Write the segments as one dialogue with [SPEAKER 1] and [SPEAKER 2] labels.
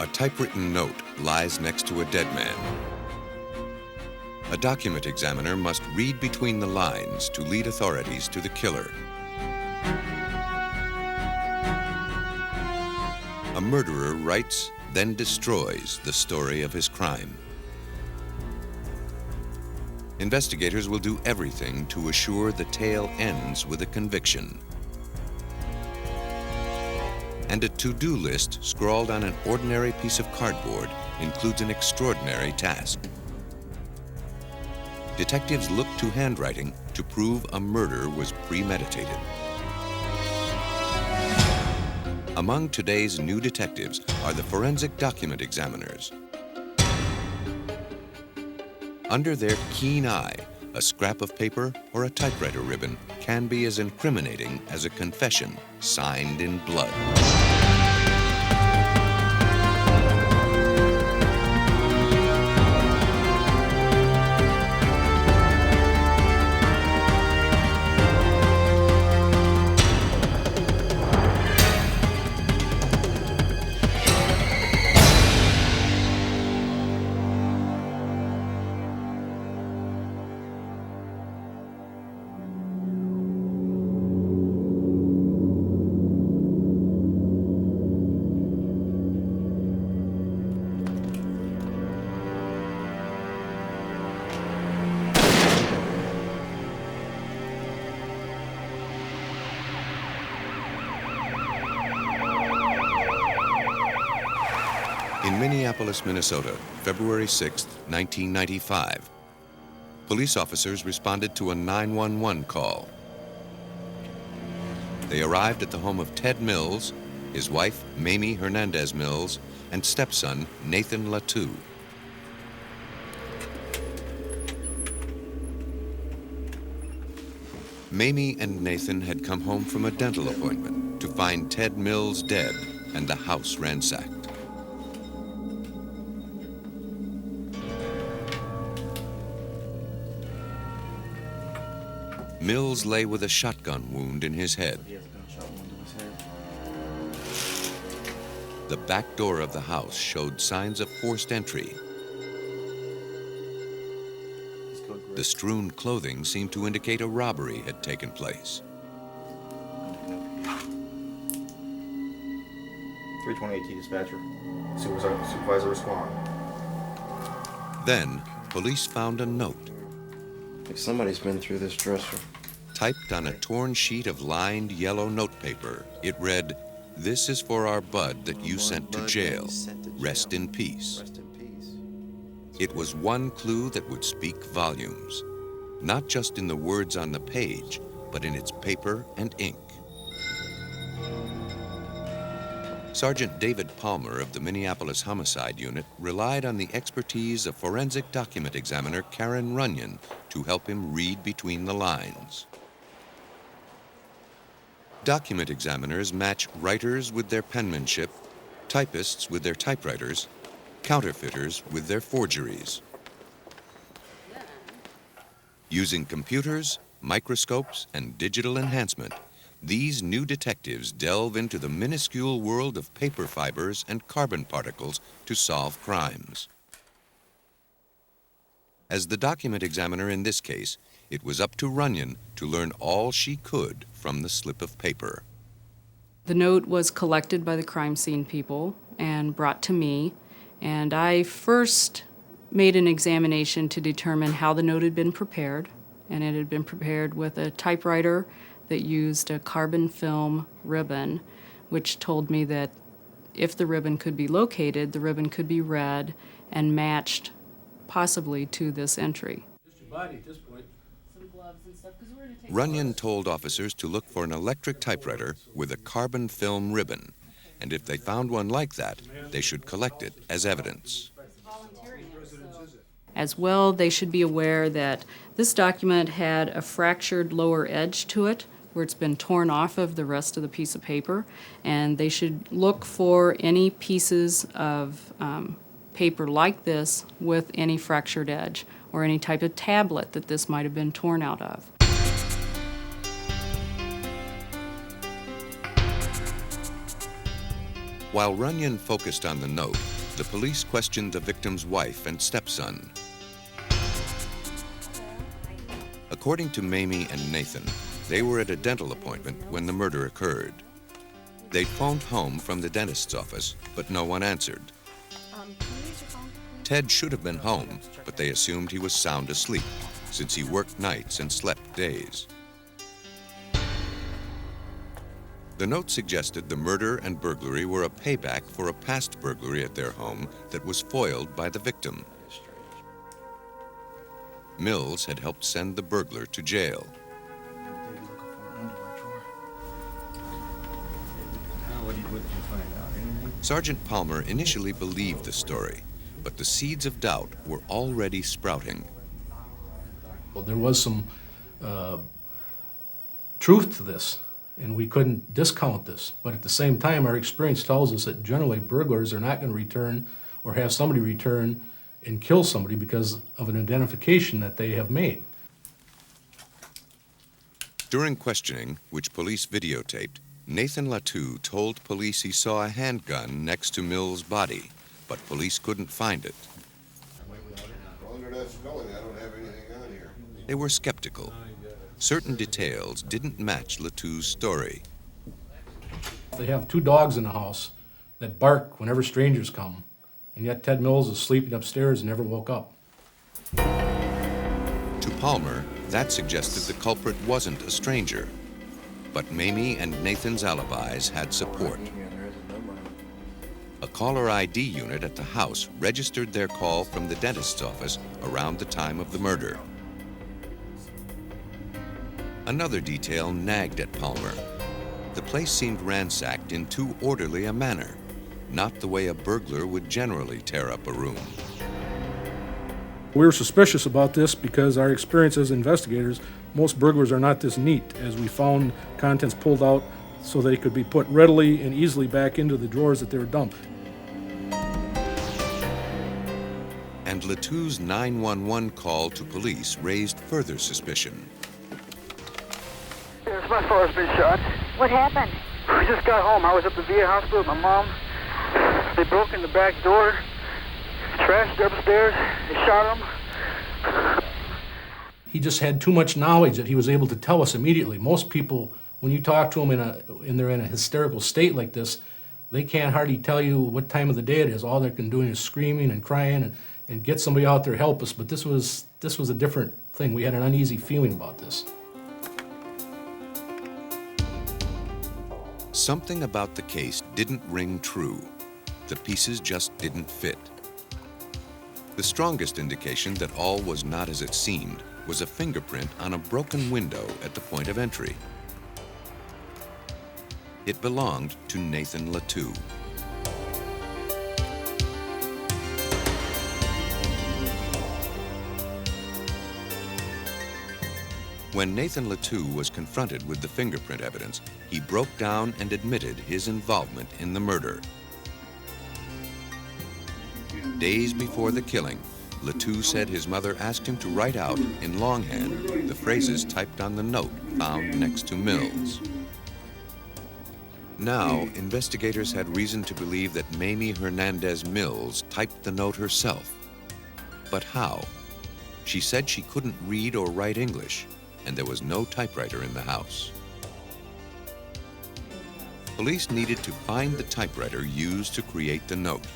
[SPEAKER 1] A typewritten note lies next to a dead man. A document examiner must read between the lines to lead authorities to the killer. A murderer writes, then destroys the story of his crime. Investigators will do everything to assure the tale ends with a conviction. And a to-do list scrawled on an ordinary piece of cardboard includes an extraordinary task. Detectives look to handwriting to prove a murder was premeditated. Among today's new detectives are the forensic document examiners. Under their keen eye, a scrap of paper or a typewriter ribbon can be as incriminating as a confession signed in blood. In Minneapolis, Minnesota, February 6, 1995, police officers responded to a 911 call. They arrived at the home of Ted Mills, his wife, Maime Hernandez Mills, and stepson, Nathan Latu. Maime and Nathan had come home from a dental appointment to find Ted Mills dead and the house ransacked. Mills lay with a shotgun wound in his head. The back door of the house showed signs of forced entry. The strewn clothing seemed to indicate a robbery had taken place.
[SPEAKER 2] 320 AT dispatcher. Supervisor respond.
[SPEAKER 1] Then, police found a note.
[SPEAKER 3] Like somebody's been through this dresser.
[SPEAKER 1] Typed on a torn sheet of lined yellow notepaper, it read, "This is for our bud that you sent to jail. Rest in peace." It was one clue that would speak volumes, not just in the words on the page, but in its paper and ink. Sergeant David Palmer of the Minneapolis Homicide Unit relied on the expertise of forensic document examiner Karen Runyon to help him read between the lines. Document examiners match writers with their penmanship, typists with their typewriters, counterfeiters with their forgeries. Using computers, microscopes, and digital enhancement, these new detectives delve into the minuscule world of paper fibers and carbon particles to solve crimes. As the document examiner in this case, it was up to Runyon to learn all she could from the slip of paper.
[SPEAKER 4] The note was collected by the crime scene people and brought to me, and I first made an examination to determine how the note had been prepared, and it had been prepared with a typewriter that used a carbon film ribbon, which told me that if the ribbon could be located, the ribbon could be read and matched possibly to this entry.
[SPEAKER 1] Runyon told officers to look for an electric typewriter with a carbon film ribbon, and if they found one like that, they should collect it as evidence.
[SPEAKER 4] As well, they should be aware that this document had a fractured lower edge to it, where it's been torn off of the rest of the piece of paper, and they should look for any pieces of paper like this with any fractured edge, or any type of tablet that this might have been torn out of.
[SPEAKER 1] While Renan focused on the note, the police questioned the victim's wife and stepson. According to Maime and Nathan, they were at a dental appointment when the murder occurred. They'd phoned home from the dentist's office, but no one answered. Ted should have been home, but they assumed he was sound asleep, since he worked nights and slept days. The note suggested the murder and burglary were a payback for a past burglary at their home that was foiled by the victim. Mills had helped send the burglar to jail. Sergeant Palmer initially believed the story, but the seeds of doubt were already sprouting.
[SPEAKER 5] Well, there was some truth to this, and we couldn't discount this. But at the same time, our experience tells us that generally burglars are not going to return or have somebody return and kill somebody because of an identification that they have made.
[SPEAKER 1] During questioning, which police videotaped, Nathan Latu told police he saw a handgun next to Mills' body, but police couldn't find it. They were skeptical. Certain details didn't match Latu's story.
[SPEAKER 5] They have 2 dogs in the house that bark whenever strangers come, and yet Ted Mills is sleeping upstairs and never woke up.
[SPEAKER 1] To Palmer, that suggested the culprit wasn't a stranger. But Maime and Nathan's alibis had support. A caller ID unit at the house registered their call from the dentist's office around the time of the murder. Another detail nagged at Palmer. The place seemed ransacked in too orderly a manner, not the way a burglar would generally tear up a room.
[SPEAKER 5] We were suspicious about this because our experience as investigators, most burglars are not this neat, as we found contents pulled out so they could be put readily and easily back into the drawers that they were dumped.
[SPEAKER 1] And Latu's 911 call to police raised further suspicion.
[SPEAKER 6] Yes, my father's been shot.
[SPEAKER 7] What happened?
[SPEAKER 6] We just got home. I was at the VA hospital with my mom. They broke in the back door, trashed upstairs, they shot him.
[SPEAKER 5] He just had too much knowledge that he was able to tell us immediately. Most people, when you talk to them and they're in a hysterical state like this, they can't hardly tell you what time of the day it is. All they can do is screaming and crying and get somebody out there to help us. But this was a different thing. We had an uneasy feeling about this.
[SPEAKER 1] Something about the case didn't ring true. The pieces just didn't fit. The strongest indication that all was not as it seemed was a fingerprint on a broken window at the point of entry. It belonged to Nathan Latu. When Nathan Latu was confronted with the fingerprint evidence, he broke down and admitted his involvement in the murder. Days before the killing, Latu said his mother asked him to write out in longhand the phrases typed on the note found next to Mills. Now, investigators had reason to believe that Maime Hernandez Mills typed the note herself. But how? She said she couldn't read or write English, and there was no typewriter in the house. Police needed to find the typewriter used to create the note.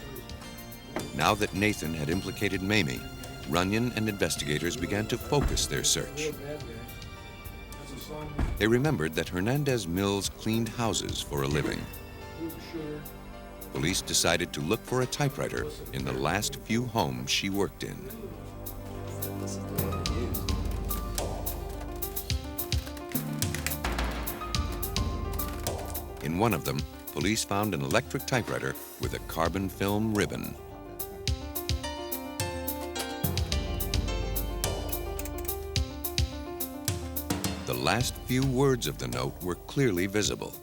[SPEAKER 1] Now that Nathan had implicated Maime, Renan and investigators began to focus their search. They remembered that Hernandez Mills cleaned houses for a living. Police decided to look for a typewriter in the last few homes she worked in. In one of them, police found an electric typewriter with a carbon film ribbon. The last few words of the note were clearly visible.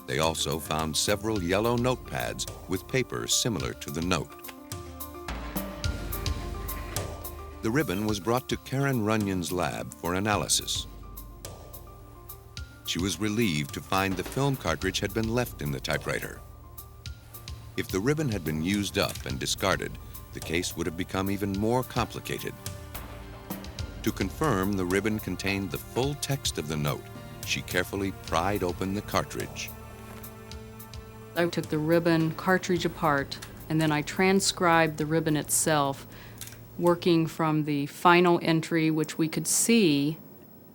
[SPEAKER 1] They also found several yellow notepads with paper similar to the note. The ribbon was brought to Karen Runyon's lab for analysis. she was relieved to find the film cartridge had been left in the typewriter. If the ribbon had been used up and discarded, the case would have become even more complicated. To confirm the ribbon contained the full text of the note, she carefully pried open the cartridge.
[SPEAKER 4] I took the ribbon cartridge apart, and then I transcribed the ribbon itself, working from the final entry, which we could see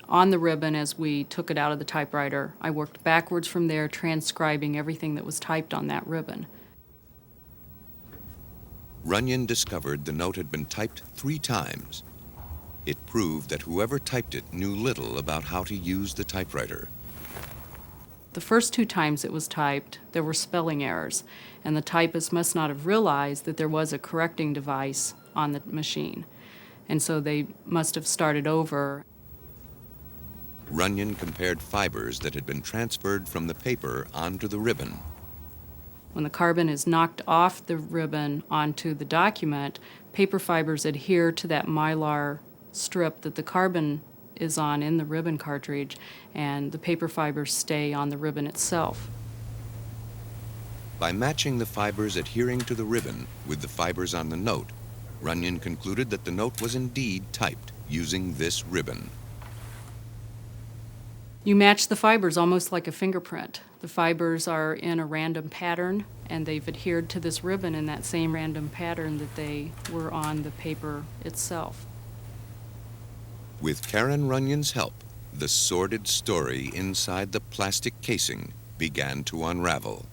[SPEAKER 4] on the ribbon as we took it out of the typewriter. I worked backwards from there, transcribing everything that was typed on that ribbon.
[SPEAKER 1] Renan discovered the note had been typed 3 times. It proved that whoever typed it knew little about how to use the typewriter.
[SPEAKER 4] The first 2 times it was typed, there were spelling errors, and the typist must not have realized that there was a correcting device on the machine. And so they must have started over.
[SPEAKER 1] Renan compared fibers that had been transferred from the paper onto the ribbon.
[SPEAKER 4] When the carbon is knocked off the ribbon onto the document, paper fibers adhere to that mylar strip that the carbon is on in the ribbon cartridge, and the paper fibers stay on the ribbon itself.
[SPEAKER 1] By matching the fibers adhering to the ribbon with the fibers on the note, Renan concluded that the note was indeed typed using this ribbon.
[SPEAKER 4] You match the fibers almost like a fingerprint. The fibers are in a random pattern, and they've adhered to this ribbon in that same random pattern that they were on the paper itself.
[SPEAKER 1] With Karen Runyan's help, the sordid story inside the plastic casing began to unravel.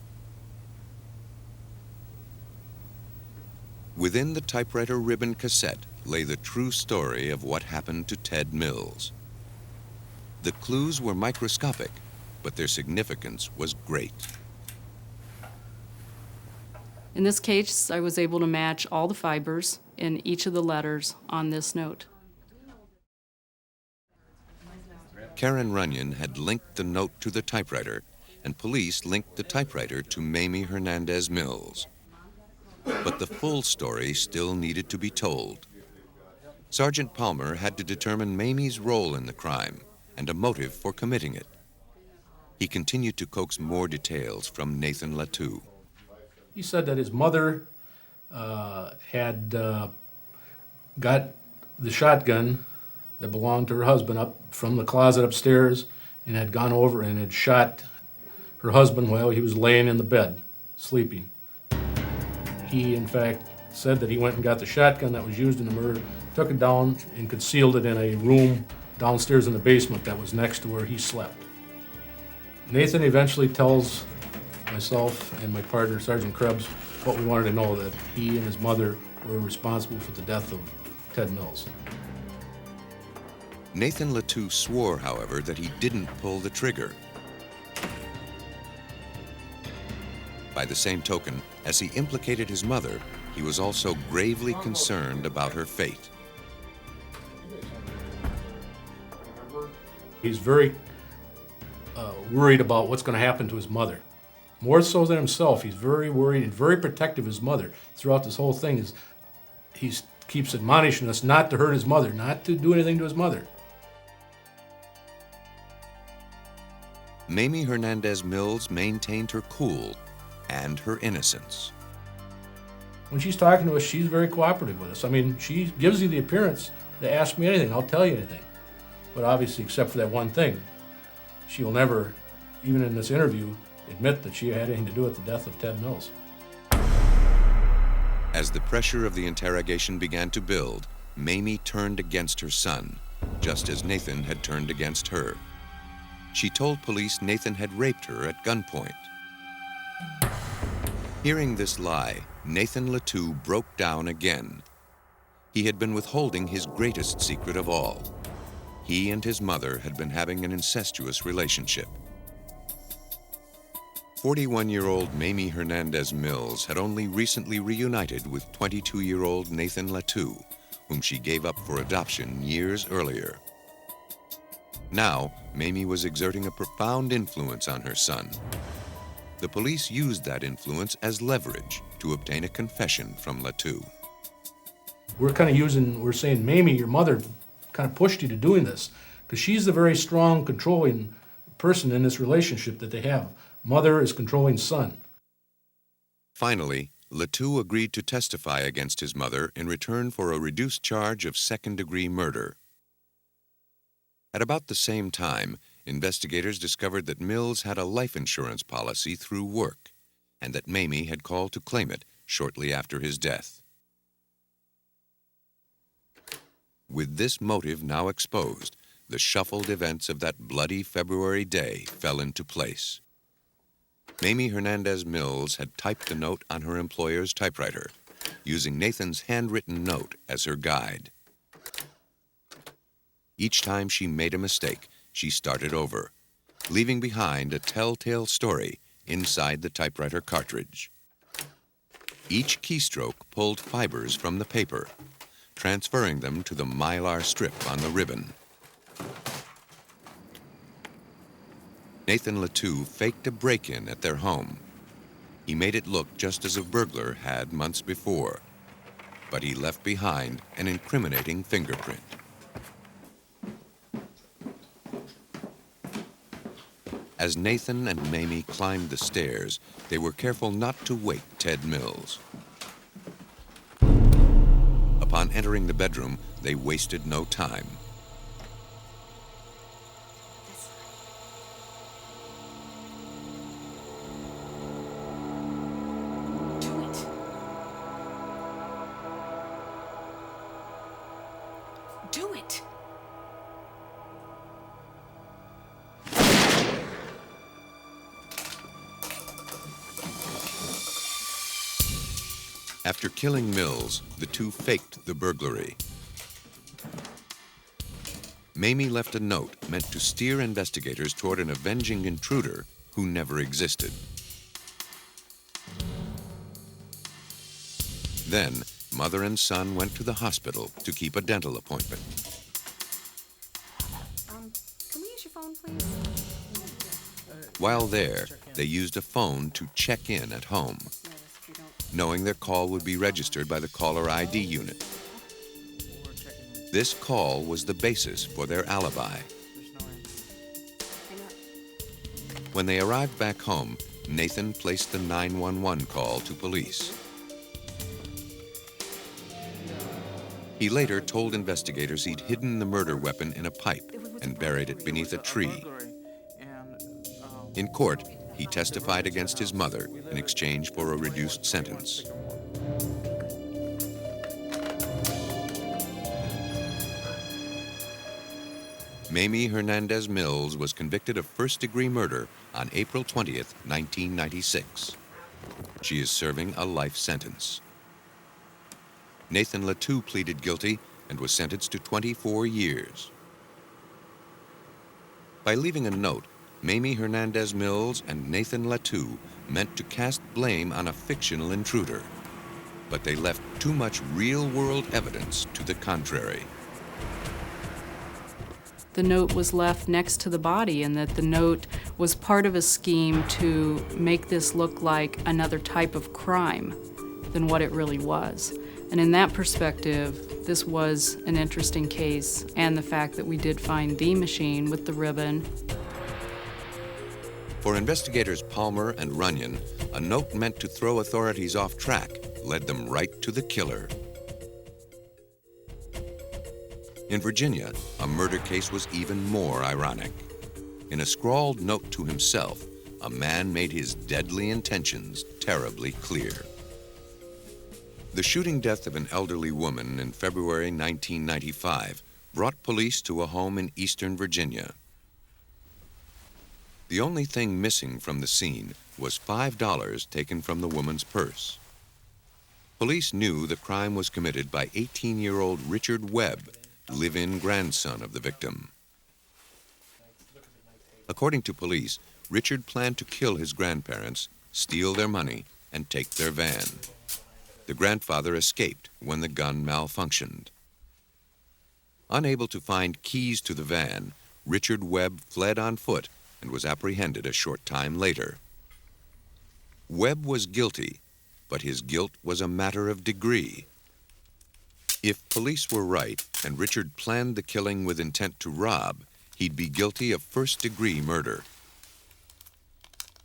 [SPEAKER 1] Within the typewriter ribbon cassette lay the true story of what happened to Ted Mills. The clues were microscopic, but their significance was great.
[SPEAKER 4] In this case, I was able to match all the fibers in each of the letters on this note.
[SPEAKER 1] Karen Runyan had linked the note to the typewriter, and police linked the typewriter to Maime Hernandez Mills. But the full story still needed to be told. Sergeant Palmer had to determine Maime's role in the crime and a motive for committing it. He continued to coax more details from Nathan Latu.
[SPEAKER 5] He said that his mother had got the shotgun that belonged to her husband up from the closet upstairs and had gone over and had shot her husband while he was laying in the bed, sleeping. He, in fact, said that he went and got the shotgun that was used in the murder, took it down and concealed it in a room downstairs in the basement that was next to where he slept. Nathan eventually tells myself and my partner, Sergeant Krebs, what we wanted to know, that he and his mother were responsible for the death of Ted Mills.
[SPEAKER 1] Nathan Latu swore, however, that he didn't pull the trigger. By the same token, as he implicated his mother, he was also gravely concerned about her fate.
[SPEAKER 5] He's very worried about what's going to happen to his mother. More so than himself, he's very worried and very protective of his mother. Throughout this whole thing, he keeps admonishing us not to hurt his mother, not to do anything to his mother.
[SPEAKER 1] Maime Hernandez Mills maintained her cool and her innocence.
[SPEAKER 5] When she's talking to us, she's very cooperative with us. I mean, she gives you the appearance to ask me anything, I'll tell you anything. But obviously, except for that one thing, she will never, even in this interview, admit that she had anything to do with the death of Ted Mills.
[SPEAKER 1] As the pressure of the interrogation began to build, Maime turned against her son, just as Nathan had turned against her. She told police Nathan had raped her at gunpoint. Hearing this lie, Nathan Latu broke down again. He had been withholding his greatest secret of all. He and his mother had been having an incestuous relationship. 41-year-old Maime Hernandez Mills had only recently reunited with 22-year-old Nathan Latu, whom she gave up for adoption years earlier. Now, Maime was exerting a profound influence on her son. The police used that influence as leverage to obtain a confession from Latu.
[SPEAKER 5] We're saying, Maime, your mother kind of pushed you to doing this, because she's the very strong, controlling person in this relationship that they have. Mother is controlling son.
[SPEAKER 1] Finally, Latu agreed to testify against his mother in return for a reduced charge of second-degree murder. At about the same time, investigators discovered that Mills had a life insurance policy through work, and that Maime had called to claim it shortly after his death. With this motive now exposed, the shuffled events of that bloody February day fell into place. Maime Hernandez Mills had typed the note on her employer's typewriter, using Nathan's handwritten note as her guide. Each time she made a mistake, she started over, leaving behind a telltale story inside the typewriter cartridge. Each keystroke pulled fibers from the paper, transferring them to the mylar strip on the ribbon. Nathan Latu faked a break-in at their home. He made it look just as a burglar had months before, but he left behind an incriminating fingerprint. As Nathan and Maime climbed the stairs, they were careful not to wake Ted Mills. Upon entering the bedroom, they wasted no time.
[SPEAKER 7] Do it!
[SPEAKER 1] After killing Mills, the two faked the burglary. Maime left a note meant to steer investigators toward an avenging intruder who never existed. Then, mother and son went to the hospital to keep a dental appointment.
[SPEAKER 7] Can we use your phone, please?
[SPEAKER 1] While there, they used a phone to check in at home, knowing their call would be registered by the caller ID unit. This call was the basis for their alibi. When they arrived back home, Nathan placed the 911 call to police. He later told investigators he'd hidden the murder weapon in a pipe and buried it beneath a tree. In court, he testified against his mother in exchange for a reduced sentence. Maime Hernandez Mills was convicted of first-degree murder on April 20th, 1996. She is serving a life sentence. Nathan Latu pleaded guilty and was sentenced to 24 years. By leaving a note, Maime Hernandez Mills and Nathan Latu meant to cast blame on a fictional intruder, but they left too much real-world evidence to the contrary.
[SPEAKER 4] The note was left next to the body, and that the note was part of a scheme to make this look like another type of crime than what it really was. And in that perspective, this was an interesting case, and the fact that we did find the machine with the ribbon.
[SPEAKER 1] For investigators Palmer and Runyon, a note meant to throw authorities off track led them right to the killer. In Virginia, a murder case was even more ironic. In a scrawled note to himself, a man made his deadly intentions terribly clear. The shooting death of an elderly woman in February 1995 brought police to a home in eastern Virginia. The only thing missing from the scene was $5 taken from the woman's purse. Police knew the crime was committed by 18-year-old Richard Webb, live-in grandson of the victim. According to police, Richard planned to kill his grandparents, steal their money, and take their van. The grandfather escaped when the gun malfunctioned. Unable to find keys to the van, Richard Webb fled on foot and was apprehended a short time later. Webb was guilty, but his guilt was a matter of degree. If police were right and Richard planned the killing with intent to rob, he'd be guilty of first-degree murder.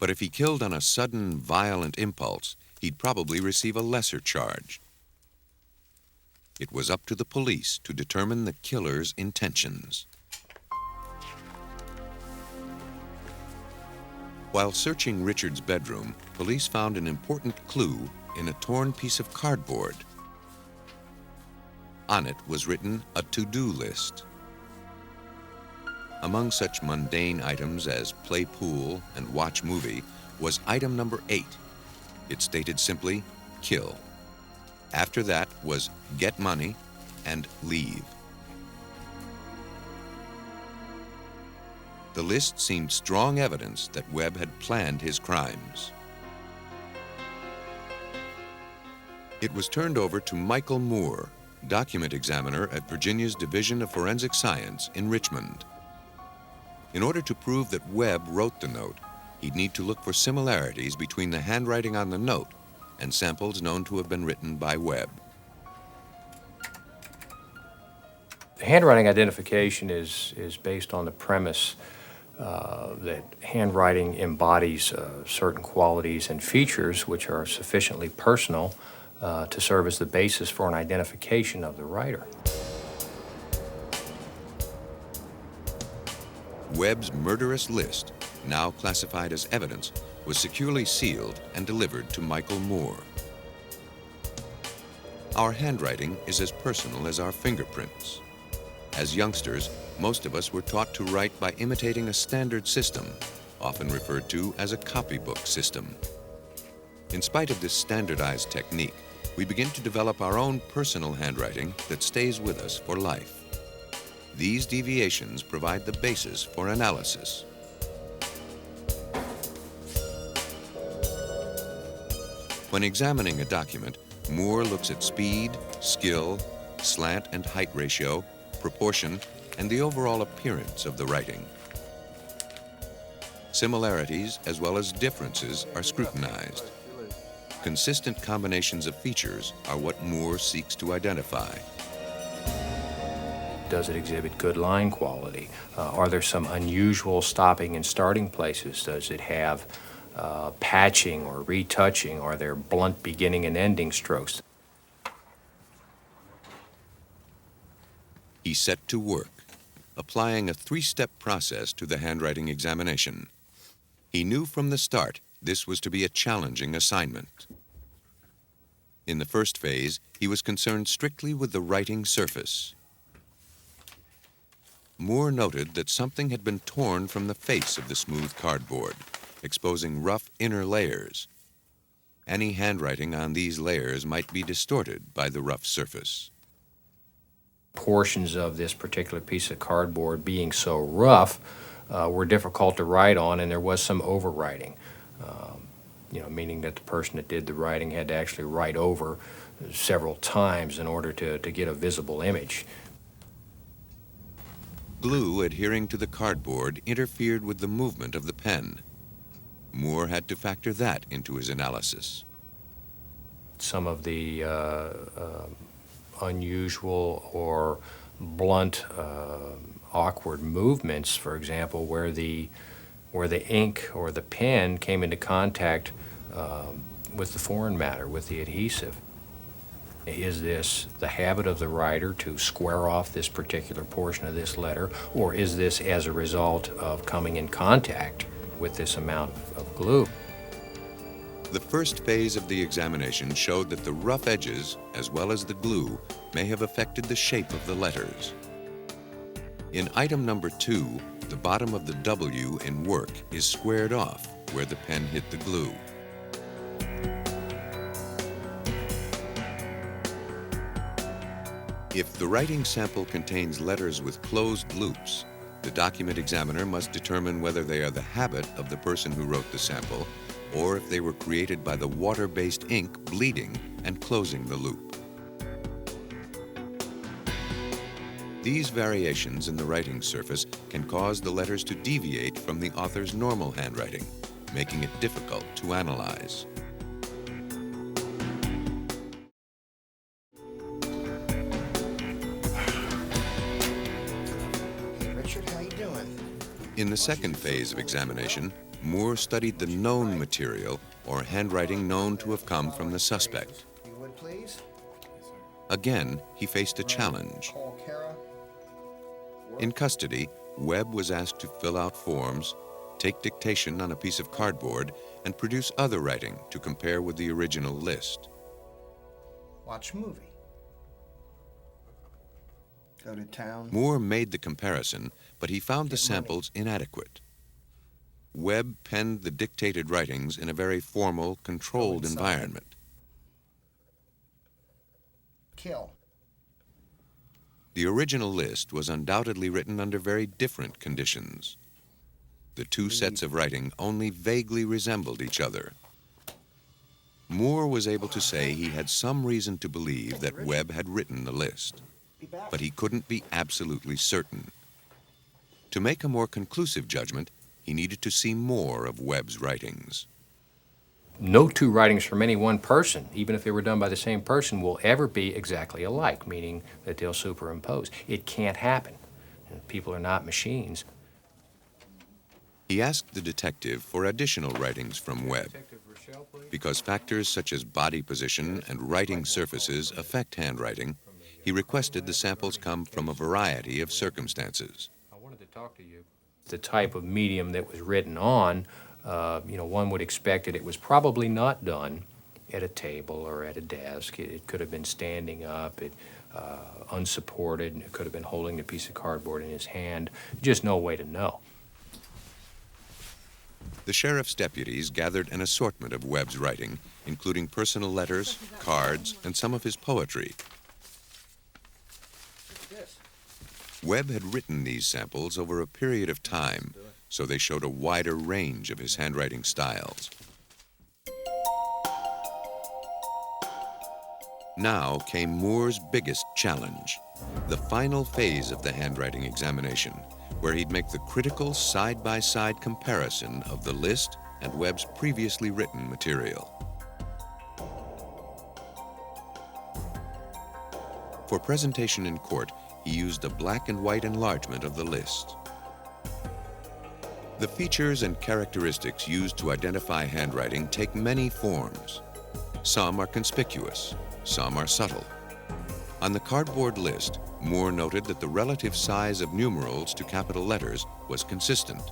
[SPEAKER 1] But if he killed on a sudden, violent impulse, he'd probably receive a lesser charge. It was up to the police to determine the killer's intentions. While searching Richard's bedroom, police found an important clue in a torn piece of cardboard. On it was written a to-do list. Among such mundane items as play pool and watch movie was item number 8. It stated simply, kill. After that was get money and leave. The list seemed strong evidence that Webb had planned his crimes. It was turned over to Michael Moore, document examiner at Virginia's Division of Forensic Science in Richmond. In order to prove that Webb wrote the note, he'd need to look for similarities between the handwriting on the note and samples known to have been written by Webb.
[SPEAKER 8] Handwriting identification is based on the premise that handwriting embodies certain qualities and features which are sufficiently personal to serve as the basis for an identification of the writer.
[SPEAKER 1] Webb's murderous list, now classified as evidence, was securely sealed and delivered to Michael Moore. Our handwriting is as personal as our fingerprints. As youngsters, most of us were taught to write by imitating a standard system, often referred to as a copybook system. In spite of this standardized technique, we begin to develop our own personal handwriting that stays with us for life. These deviations provide the basis for analysis. When examining a document, Moore looks at speed, skill, slant and height ratio, proportion, and the overall appearance of the writing. Similarities as well as differences are scrutinized. Consistent combinations of features are what Moore seeks to identify.
[SPEAKER 8] Does it exhibit good line quality? Are there some unusual stopping and starting places? Does it have patching or retouching? Are there blunt beginning and ending strokes?
[SPEAKER 1] He set to work, applying a 3-step process to the handwriting examination. He knew from the start this was to be a challenging assignment. In the first phase, he was concerned strictly with the writing surface. Moore noted that something had been torn from the face of the smooth cardboard, exposing rough inner layers. Any handwriting on these layers might be distorted by the rough surface.
[SPEAKER 8] Portions of this particular piece of cardboard being so rough were difficult to write on, and there was some overwriting. Meaning that the person that did the writing had to actually write over several times in order to get a visible image.
[SPEAKER 1] Glue adhering to the cardboard interfered with the movement of the pen. Moore had to factor that into his analysis.
[SPEAKER 8] Some of the unusual or blunt, awkward movements, for example, where the ink or the pen came into contact with the foreign matter, with the adhesive. Is this the habit of the writer to square off this particular portion of this letter, or is this as a result of coming in contact with this amount of glue?
[SPEAKER 1] The first phase of the examination showed that the rough edges, as well as the glue, may have affected the shape of the letters. In item number 2, the bottom of the W in work is squared off where the pen hit the glue. If the writing sample contains letters with closed loops, the document examiner must determine whether they are the habit of the person who wrote the sample, or if they were created by the water-based ink bleeding and closing the loop. These variations in the writing surface can cause the letters to deviate from the author's normal handwriting, making it difficult to analyze.
[SPEAKER 3] Richard, how you doing?
[SPEAKER 1] In the second phase of examination, Moore studied the known material or handwriting known to have come from the suspect.
[SPEAKER 9] You would please?
[SPEAKER 1] Again, he faced a challenge. In custody, Webb was asked to fill out forms, take dictation on a piece of cardboard, and produce other writing to compare with the original list.
[SPEAKER 9] Watch movie. Go to town.
[SPEAKER 1] Moore made the comparison, but he found the samples inadequate. Webb penned the dictated writings in a very formal, controlled environment.
[SPEAKER 9] Kill.
[SPEAKER 1] The original list was undoubtedly written under very different conditions. The two sets of writing only vaguely resembled each other. Moore was able to say he had some reason to believe that Webb had written the list, but he couldn't be absolutely certain. To make a more conclusive judgment, he needed to see more of Webb's writings.
[SPEAKER 8] No two writings from any one person, even if they were done by the same person, will ever be exactly alike, meaning that they'll superimpose. It can't happen. People are not machines.
[SPEAKER 1] He asked the detective for additional writings from Webb. Because factors such as body position and writing surfaces affect handwriting, he requested the samples come from a variety of circumstances.
[SPEAKER 8] I wanted to talk to you. The type of medium that was written on, one would expect that it was probably not done at a table or at a desk. It could have been standing up, unsupported, and it could have been holding a piece of cardboard in his hand. Just no way to know.
[SPEAKER 1] The sheriff's deputies gathered an assortment of Webb's writing, including personal letters, cards, and some of his poetry. Webb had written these samples over a period of time, so they showed a wider range of his handwriting styles. Now came Moore's biggest challenge, the final phase of the handwriting examination, where he'd make the critical side-by-side comparison of the list and Webb's previously written material. For presentation in court, he used a black and white enlargement of the list. The features and characteristics used to identify handwriting take many forms. Some are conspicuous, some are subtle. On the cardboard list, Moore noted that the relative size of numerals to capital letters was consistent.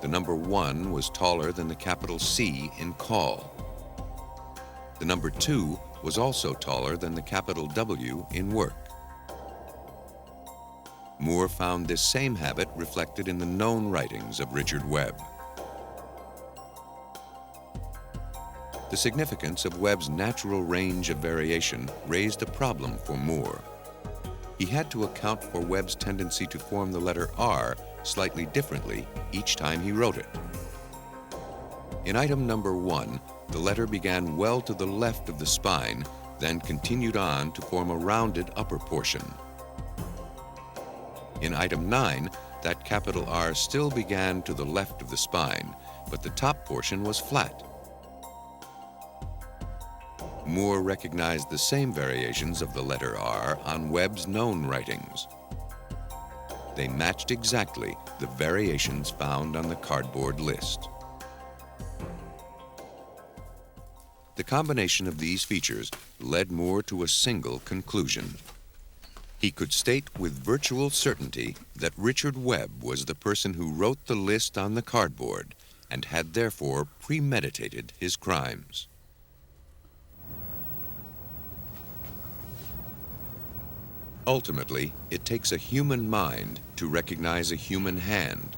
[SPEAKER 1] The number 1 was taller than the capital C in call. The number 2 was also taller than the capital W in work. Moore found this same habit reflected in the known writings of Richard Webb. The significance of Webb's natural range of variation raised a problem for Moore. He had to account for Webb's tendency to form the letter R slightly differently each time he wrote it. In item number 1, the letter began well to the left of the spine, then continued on to form a rounded upper portion. In item 9, that capital R still began to the left of the spine, but the top portion was flat. Moore recognized the same variations of the letter R on Webb's known writings. They matched exactly the variations found on the cardboard list. The combination of these features led Moore to a single conclusion. He could state with virtual certainty that Richard Webb was the person who wrote the list on the cardboard and had therefore premeditated his crimes. Ultimately, it takes a human mind to recognize a human hand.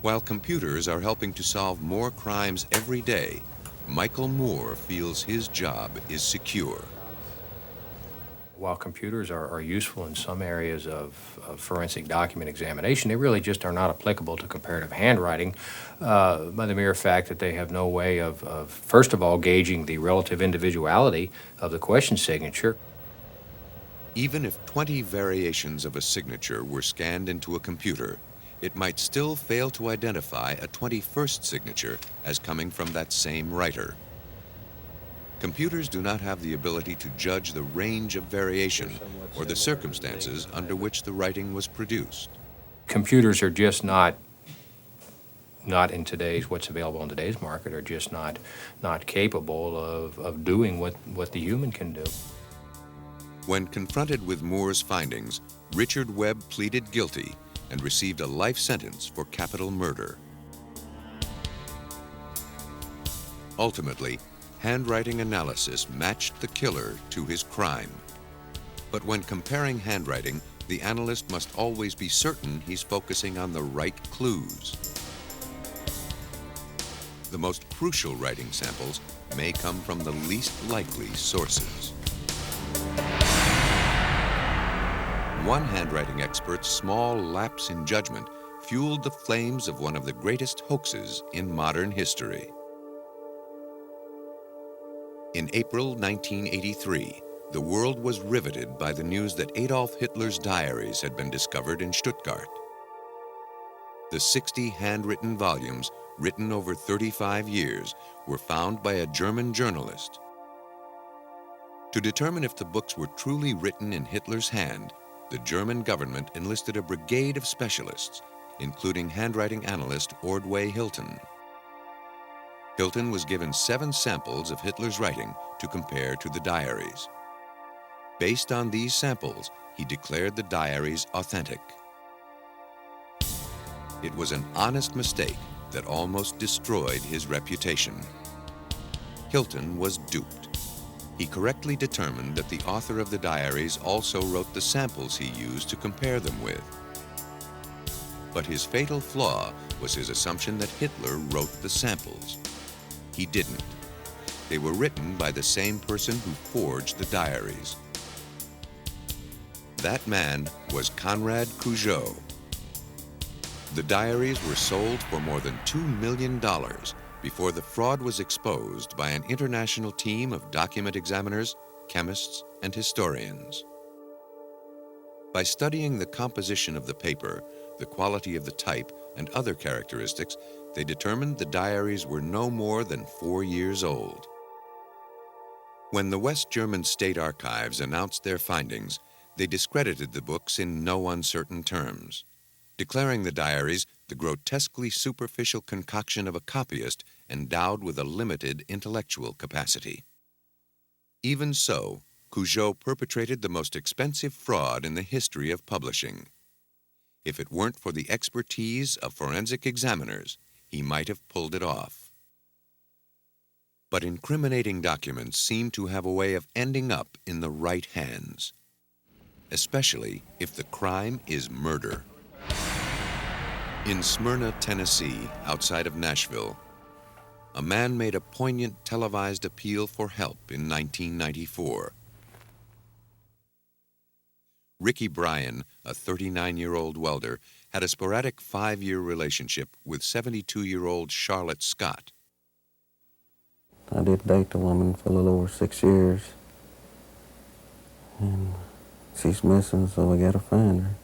[SPEAKER 1] While computers are helping to solve more crimes every day, Michael Moore feels his job is secure.
[SPEAKER 8] While computers are useful in some areas of forensic document examination, they really just are not applicable to comparative handwriting by the mere fact that they have no way of first of all, gauging the relative individuality of the question signature.
[SPEAKER 1] Even if 20 variations of a signature were scanned into a computer, it might still fail to identify a 21st signature as coming from that same writer. Computers do not have the ability to judge the range of variation or the circumstances under which the writing was produced.
[SPEAKER 8] computers are just not in today's, what's available in today's market, are just not capable of doing what the human can do.
[SPEAKER 1] When confronted with Moore's findings, Richard Webb pleaded guilty and received a life sentence for capital murder. Ultimately, handwriting analysis matched the killer to his crime. But when comparing handwriting, the analyst must always be certain he's focusing on the right clues. The most crucial writing samples may come from the least likely sources. One handwriting expert's small lapse in judgment fueled the flames of one of the greatest hoaxes in modern history. In April 1983, the world was riveted by the news that Adolf Hitler's diaries had been discovered in Stuttgart. The 60 handwritten volumes, written over 35 years, were found by a German journalist. To determine if the books were truly written in Hitler's hand, the German government enlisted a brigade of specialists, including handwriting analyst Ordway Hilton. Hilton was given 7 samples of Hitler's writing to compare to the diaries. Based on these samples, he declared the diaries authentic. It was an honest mistake that almost destroyed his reputation. Hilton was duped. He correctly determined that the author of the diaries also wrote the samples he used to compare them with. But his fatal flaw was his assumption that Hitler wrote the samples. He didn't. They were written by the same person who forged the diaries. That man was Conrad Cujo. The diaries were sold for more than $2 million before the fraud was exposed by an international team of document examiners, chemists, and historians. By studying the composition of the paper, the quality of the type, and other characteristics, they determined the diaries were no more than 4 years old. When the West German State Archives announced their findings, they discredited the books in no uncertain terms, declaring the diaries the grotesquely superficial concoction of a copyist endowed with a limited intellectual capacity. Even so, Cujo perpetrated the most expensive fraud in the history of publishing. If it weren't for the expertise of forensic examiners, he might have pulled it off. But incriminating documents seem to have a way of ending up in the right hands, especially if the crime is murder. In Smyrna, Tennessee, outside of Nashville, a man made a poignant televised appeal for help in 1994. Ricky Bryan, a 39-year-old welder, had a sporadic 5-year relationship with 72-year-old Charlotte Scott.
[SPEAKER 3] I did date the woman for a little over 6 years. And she's missing, so we gotta find her.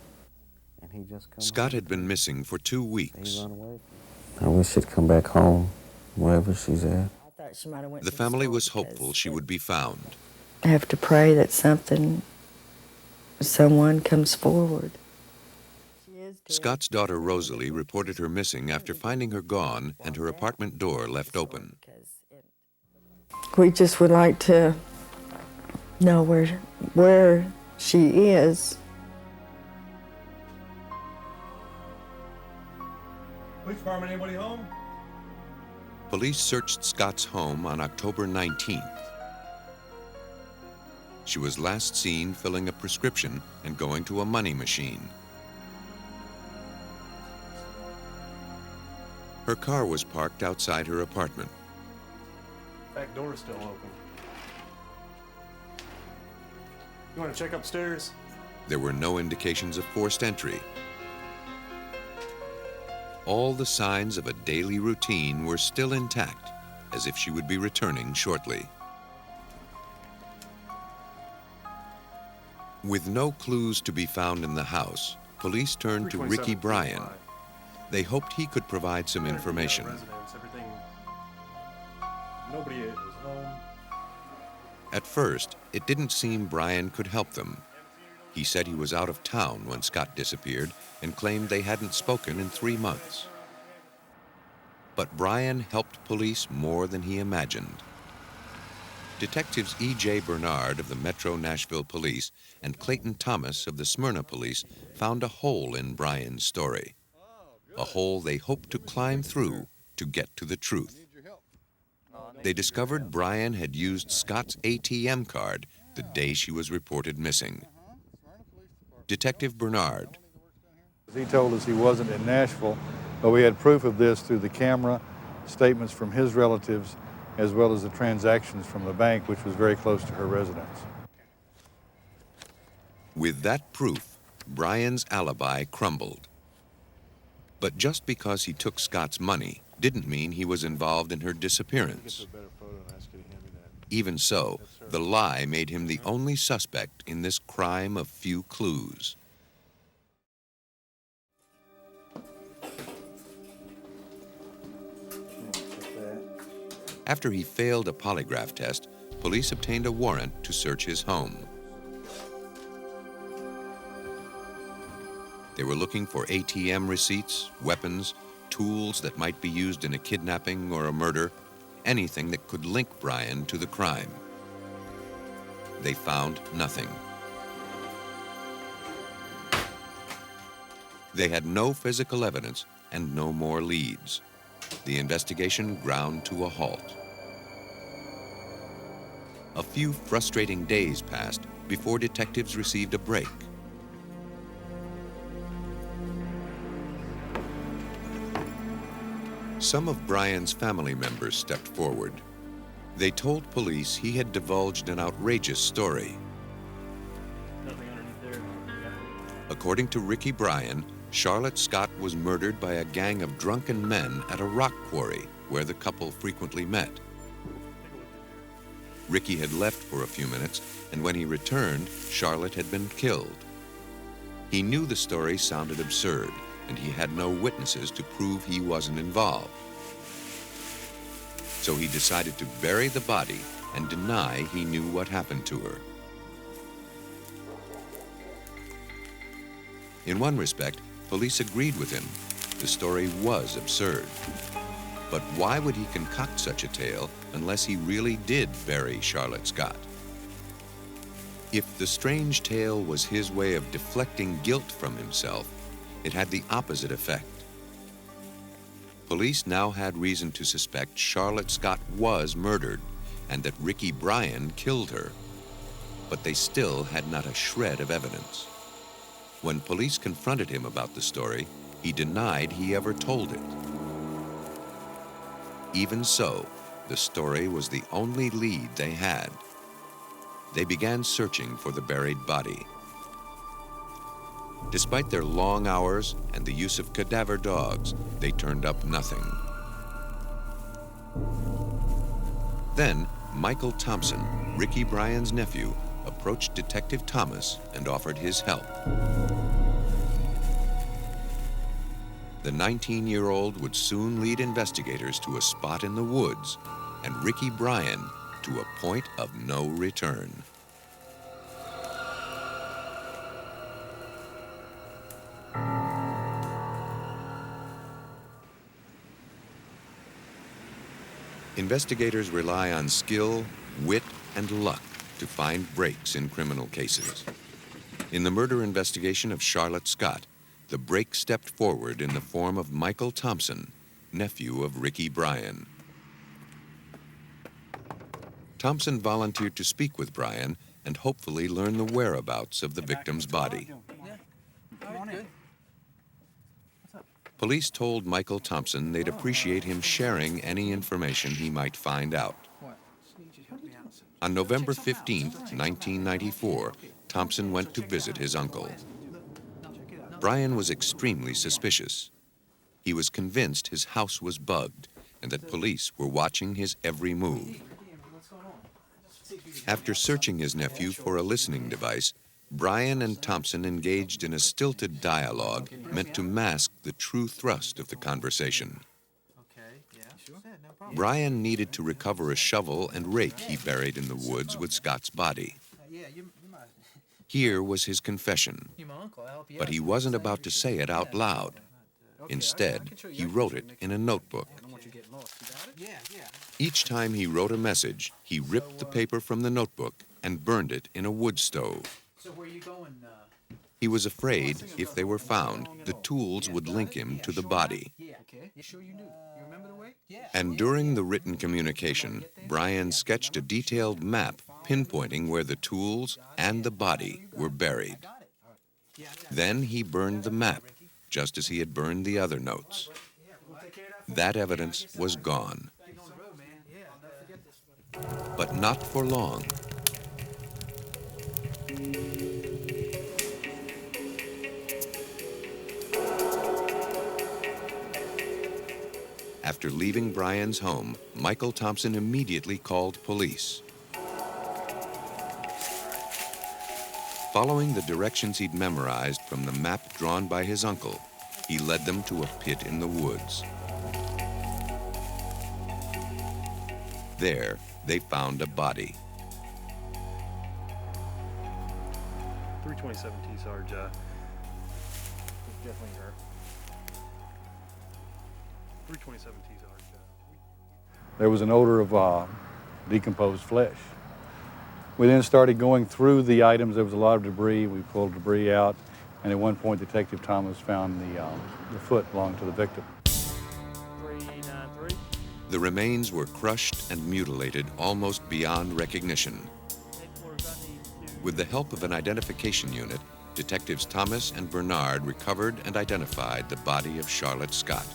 [SPEAKER 3] And he just come
[SPEAKER 1] Scott had been missing for 2 weeks.
[SPEAKER 3] He run away. I wish she'd come back home, wherever she's at.
[SPEAKER 1] The family was hopeful she would be found.
[SPEAKER 10] I have to pray that someone comes forward.
[SPEAKER 1] Scott's daughter Rosalie reported her missing after finding her gone and her apartment door left open.
[SPEAKER 10] We just would like to know where she is.
[SPEAKER 11] Police department, anybody home?
[SPEAKER 1] Police searched Scott's home on October 19th. She was last seen filling a prescription and going to a money machine. Her car was parked outside her apartment.
[SPEAKER 11] Back door's still open. You want to check upstairs?
[SPEAKER 1] There were no indications of forced entry. All the signs of a daily routine were still intact, as if she would be returning shortly. With no clues to be found in the house, police turned to Ricky Bryan. They hoped he could provide some information.
[SPEAKER 11] Nobody is home.
[SPEAKER 1] At first, it didn't seem Bryan could help them. He said he was out of town when Scott disappeared and claimed they hadn't spoken in 3 months. But Brian helped police more than he imagined. Detectives E.J. Bernard of the Metro Nashville Police and Clayton Thomas of the Smyrna Police found a hole in Brian's story, a hole they hoped to climb through to get to the truth. They discovered Brian had used Scott's ATM card the day she was reported missing. Detective Bernard.
[SPEAKER 12] He told us he wasn't in Nashville, but we had proof of this through the camera, statements from his relatives, as well as the transactions from the bank, which was very close to her residence.
[SPEAKER 1] With that proof, Brian's alibi crumbled. But just because he took Scott's money didn't mean he was involved in her disappearance. Even so, the lie made him the only suspect in this crime of few clues. After he failed a polygraph test, police obtained a warrant to search his home. They were looking for ATM receipts, weapons, tools that might be used in a kidnapping or a murder, anything that could link Brian to the crime. They found nothing. They had no physical evidence and no more leads. The investigation ground to a halt. A few frustrating days passed before detectives received a break. Some of Brian's family members stepped forward. They told police he had divulged an outrageous story. According to Ricky Bryan, Charlotte Scott was murdered by a gang of drunken men at a rock quarry where the couple frequently met. Ricky had left for a few minutes, and when he returned, Charlotte had been killed. He knew the story sounded absurd, and he had no witnesses to prove he wasn't involved. So he decided to bury the body and deny he knew what happened to her. In one respect, police agreed with him. The story was absurd. But why would he concoct such a tale unless he really did bury Charlotte Scott? If the strange tale was his way of deflecting guilt from himself, it had the opposite effect. Police now had reason to suspect Charlotte Scott was murdered and that Ricky Bryan killed her. But they still had not a shred of evidence. When police confronted him about the story, he denied he ever told it. Even so, the story was the only lead they had. They began searching for the buried body. Despite their long hours and the use of cadaver dogs, they turned up nothing. Then, Michael Thompson, Ricky Bryan's nephew, approached Detective Thomas and offered his help. The 19-year-old would soon lead investigators to a spot in the woods and Ricky Bryan to a point of no return. Investigators rely on skill, wit, and luck to find breaks in criminal cases. In the murder investigation of Charlotte Scott, the break stepped forward in the form of Michael Thompson, nephew of Ricky Bryan. Thompson volunteered to speak with Bryan and hopefully learn the whereabouts of the victim's body. Police told Michael Thompson they'd appreciate him sharing any information he might find out. On November 15, 1994, Thompson went to visit his uncle. Bryan was extremely suspicious. He was convinced his house was bugged and that police were watching his every move. After searching his nephew for a listening device, Bryan and Thompson engaged in a stilted dialogue meant to mask the true thrust of the conversation. Bryan needed to recover a shovel and rake he buried in the woods with Scott's body. Here was his confession, but he wasn't about to say it out loud. Instead, he wrote it in a notebook. Each time he wrote a message, he ripped the paper from the notebook and burned it in a wood stove. He was afraid if they were found, the tools would link him to the body. And during the written communication, Brian sketched a detailed map pinpointing where the tools and the body were buried. Then he burned the map, just as he had burned the other notes. That evidence was gone. But not for long. After leaving Brian's home, Michael Thompson immediately called police. Following the directions he'd memorized from the map drawn by his uncle, he led them to a pit in the woods. There, they found a body.
[SPEAKER 11] 327 T, Sarge. Definitely her. 327 T, Sarge.
[SPEAKER 12] There was an odor of decomposed flesh. We then started going through the items. There was a lot of debris. We pulled debris out, and at one point, Detective Thomas found the foot belonging to the victim.
[SPEAKER 11] 393.
[SPEAKER 1] The remains were crushed and mutilated almost beyond recognition. With the help of an identification unit, Detectives Thomas and Bernard recovered and identified the body of Charlotte Scott.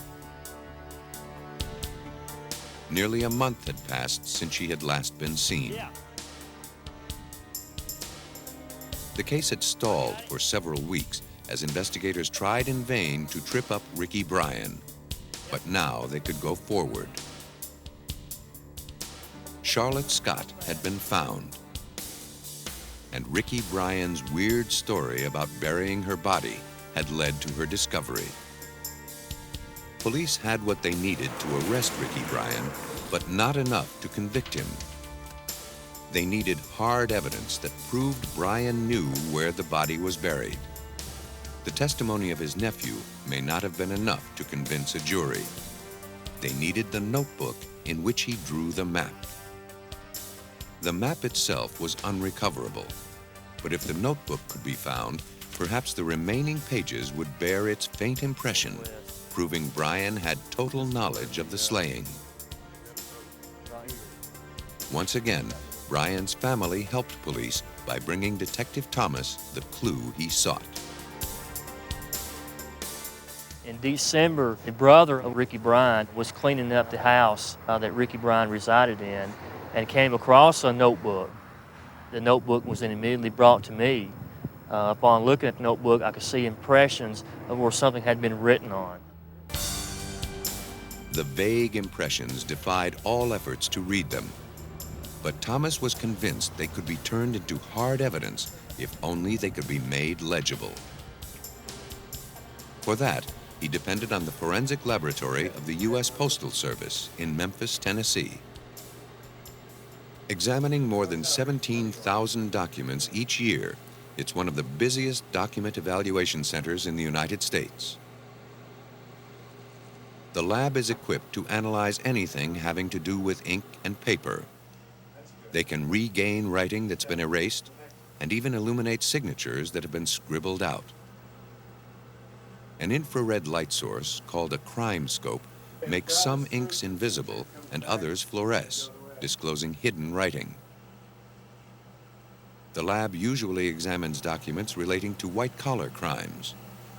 [SPEAKER 1] Nearly a month had passed since she had last been seen. The case had stalled for several weeks as investigators tried in vain to trip up Ricky Bryan. But now they could go forward. Charlotte Scott had been found. And Ricky Bryan's weird story about burying her body had led to her discovery. Police had what they needed to arrest Ricky Bryan, but not enough to convict him. They needed hard evidence that proved Bryan knew where the body was buried. The testimony of his nephew may not have been enough to convince a jury. They needed the notebook in which he drew the map. The map itself was unrecoverable, but if the notebook could be found, perhaps the remaining pages would bear its faint impression, proving Bryan had total knowledge of the slaying. Once again, Bryan's family helped police by bringing Detective Thomas the clue he sought.
[SPEAKER 13] In December, the brother of Ricky Bryan was cleaning up the house that Ricky Bryan resided in and came across a notebook. The notebook was then immediately brought to me. Upon looking at the notebook, I could see impressions of where something had been written on.
[SPEAKER 1] The vague impressions defied all efforts to read them. But Thomas was convinced they could be turned into hard evidence if only they could be made legible. For that, he depended on the forensic laboratory of the U.S. Postal Service in Memphis, Tennessee. Examining more than 17,000 documents each year, it's one of the busiest document evaluation centers in the United States. The lab is equipped to analyze anything having to do with ink and paper. They can regain writing that's been erased and even illuminate signatures that have been scribbled out. An infrared light source called a crime scope makes some inks invisible and others fluoresce, disclosing hidden writing. The lab usually examines documents relating to white-collar crimes,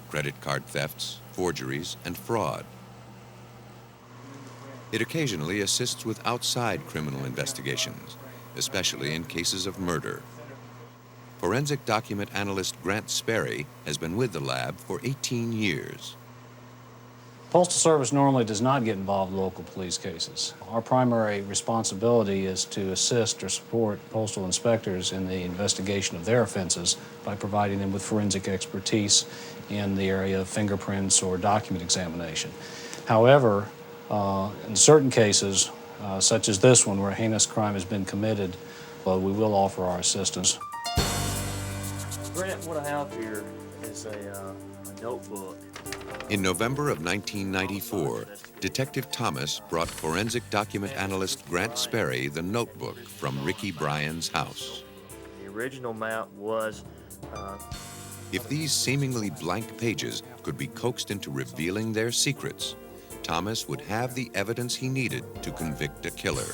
[SPEAKER 1] credit card thefts, forgeries, and fraud. It occasionally assists with outside criminal investigations, especially in cases of murder. Forensic document analyst Grant Sperry has been with the lab for 18 years.
[SPEAKER 14] Postal Service normally does not get involved in local police cases. Our primary responsibility is to assist or support postal inspectors in the investigation of their offenses by providing them with forensic expertise in the area of fingerprints or document examination. However, in certain cases, such as this one where a heinous crime has been committed, we will offer our assistance.
[SPEAKER 13] Grant, what I have here is a notebook.
[SPEAKER 1] In November of 1994, Detective Thomas brought forensic document analyst Grant Sperry the notebook from Ricky Bryan's house.
[SPEAKER 13] The original map was...
[SPEAKER 1] If these seemingly blank pages could be coaxed into revealing their secrets, Thomas would have the evidence he needed to convict a killer.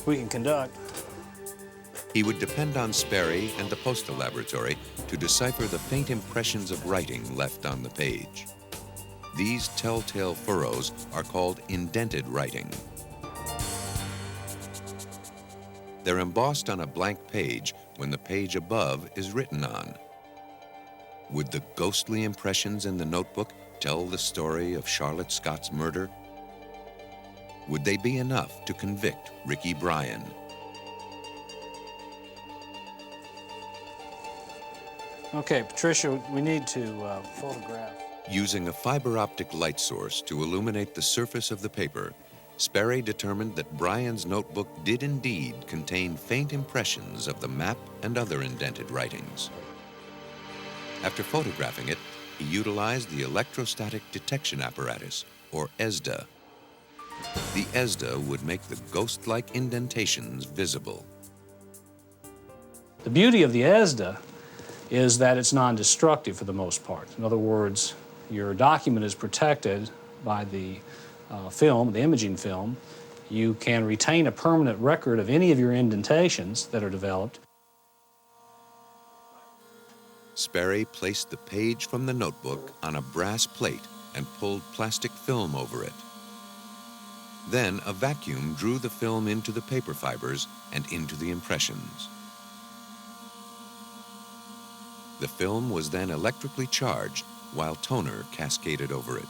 [SPEAKER 14] We can conduct.
[SPEAKER 1] He would depend on Sperry and the postal laboratory to decipher the faint impressions of writing left on the page. These telltale furrows are called indented writing. They're embossed on a blank page when the page above is written on. Would the ghostly impressions in the notebook tell the story of Charlotte Scott's murder? Would they be enough to convict Ricky Bryan?
[SPEAKER 14] Okay, Patricia, we need to photograph.
[SPEAKER 1] Using a fiber optic light source to illuminate the surface of the paper, Sperry determined that Bryan's notebook did indeed contain faint impressions of the map and other indented writings. After photographing it, he utilized the electrostatic detection apparatus, or ESDA. The ESDA would make the ghost-like indentations visible.
[SPEAKER 14] The beauty of the ESDA is that it's non-destructive for the most part. In other words, your document is protected by the film, the imaging film. You can retain a permanent record of any of your indentations that are developed.
[SPEAKER 1] Sperry placed the page from the notebook on a brass plate and pulled plastic film over it. Then a vacuum drew the film into the paper fibers and into the impressions. The film was then electrically charged while toner cascaded over it.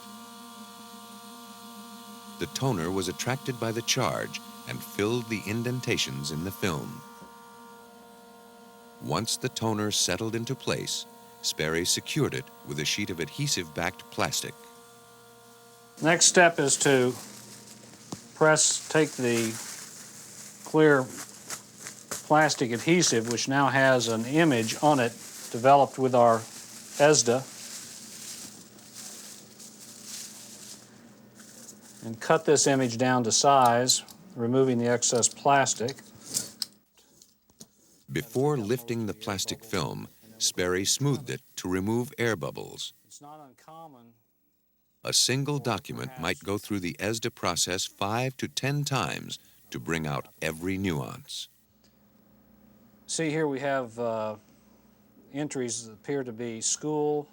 [SPEAKER 1] The toner was attracted by the charge and filled the indentations in the film. Once the toner settled into place, Sperry secured it with a sheet of adhesive-backed plastic.
[SPEAKER 14] Next step is to take the clear plastic adhesive, which now has an image on it developed with our ESDA, and cut this image down to size, removing the excess plastic.
[SPEAKER 1] Before lifting the plastic film, Sperry smoothed it to remove air bubbles.
[SPEAKER 14] It's not uncommon.
[SPEAKER 1] A single document might go through the ESDA process 5 to 10 times to bring out every nuance.
[SPEAKER 14] See, here we have entries that appear to be school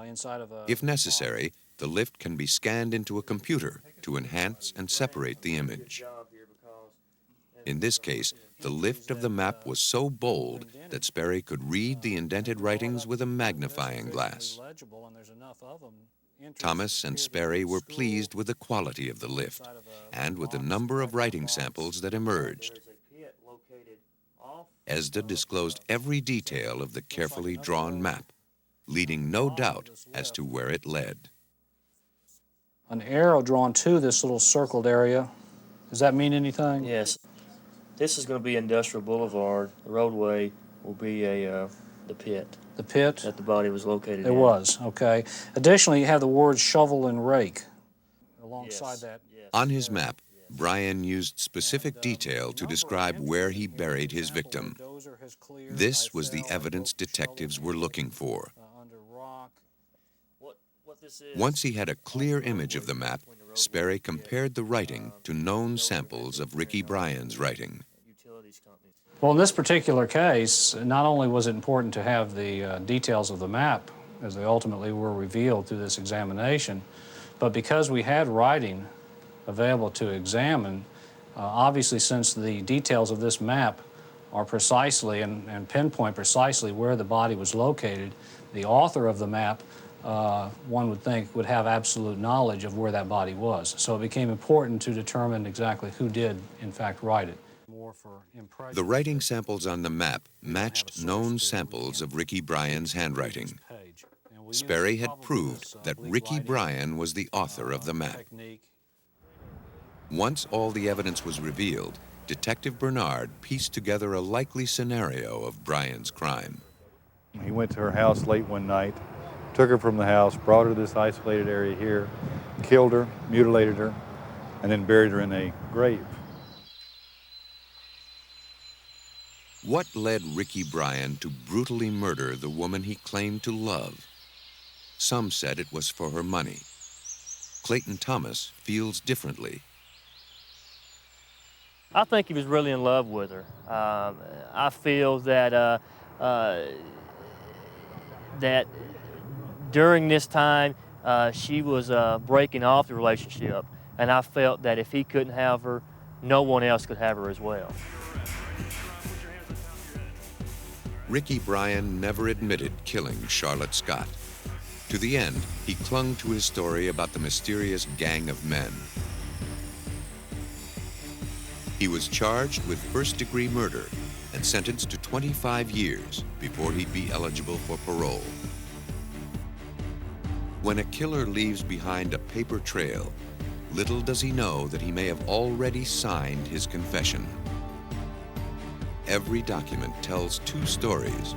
[SPEAKER 14] inside of a...
[SPEAKER 1] If necessary, the lift can be scanned into a computer to enhance and separate the image. In this case, the lift of the map was so bold that Sperry could read the indented writings with a magnifying glass. Thomas and Sperry were pleased with the quality of the lift and with the number of writing samples that emerged. ESDA disclosed every detail of the carefully drawn map, leaving no doubt as to where it led.
[SPEAKER 14] An arrow drawn to this little circled area. Does that mean anything?
[SPEAKER 13] Yes. This is going to be Industrial Boulevard. The roadway will be the pit.
[SPEAKER 14] The pit?
[SPEAKER 13] That the body was located in.
[SPEAKER 14] It was, okay. Additionally, you have the words shovel and rake alongside that.
[SPEAKER 1] On his map, Bryan used specific detail to describe where he buried his victim. This was the evidence detectives were looking for. Once he had a clear image of the map, Sperry compared the writing to known samples of Ricky Bryan's writing.
[SPEAKER 14] Well, in this particular case, not only was it important to have the details of the map, as they ultimately were revealed through this examination, but because we had writing available to examine, obviously since the details of this map are precisely and pinpoint precisely where the body was located, the author of the map, one would think, would have absolute knowledge of where that body was. So it became important to determine exactly who did, in fact, write it.
[SPEAKER 1] The writing samples on the map matched known samples of Ricky Bryan's handwriting. Sperry had proved that Ricky Bryan was the author of the map. Once all the evidence was revealed, Detective Bernard pieced together a likely scenario of Brian's crime.
[SPEAKER 12] He went to her house late one night, took her from the house, brought her to this isolated area here, killed her, mutilated her, and then buried her in a grave.
[SPEAKER 1] What led Ricky Bryan to brutally murder the woman he claimed to love? Some said it was for her money. Clayton Thomas feels differently.
[SPEAKER 13] I think he was really in love with her. I feel that that during this time she was breaking off the relationship, and I felt that if he couldn't have her, no one else could have her as well.
[SPEAKER 1] Ricky Bryan never admitted killing Charlotte Scott. To the end, he clung to his story about the mysterious gang of men. He was charged with first-degree murder and sentenced to 25 years before he'd be eligible for parole. When a killer leaves behind a paper trail, little does he know that he may have already signed his confession. Every document tells two stories.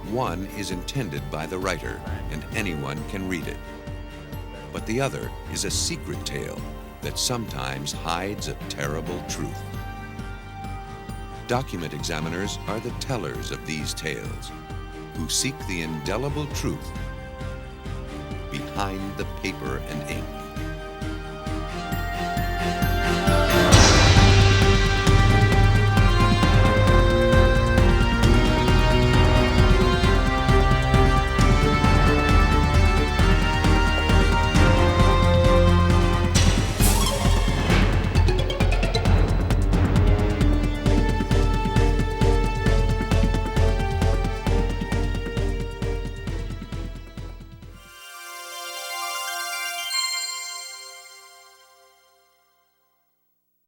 [SPEAKER 1] One is intended by the writer, and anyone can read it. But the other is a secret tale that sometimes hides a terrible truth. Document examiners are the tellers of these tales, who seek the indelible truth behind the paper and ink.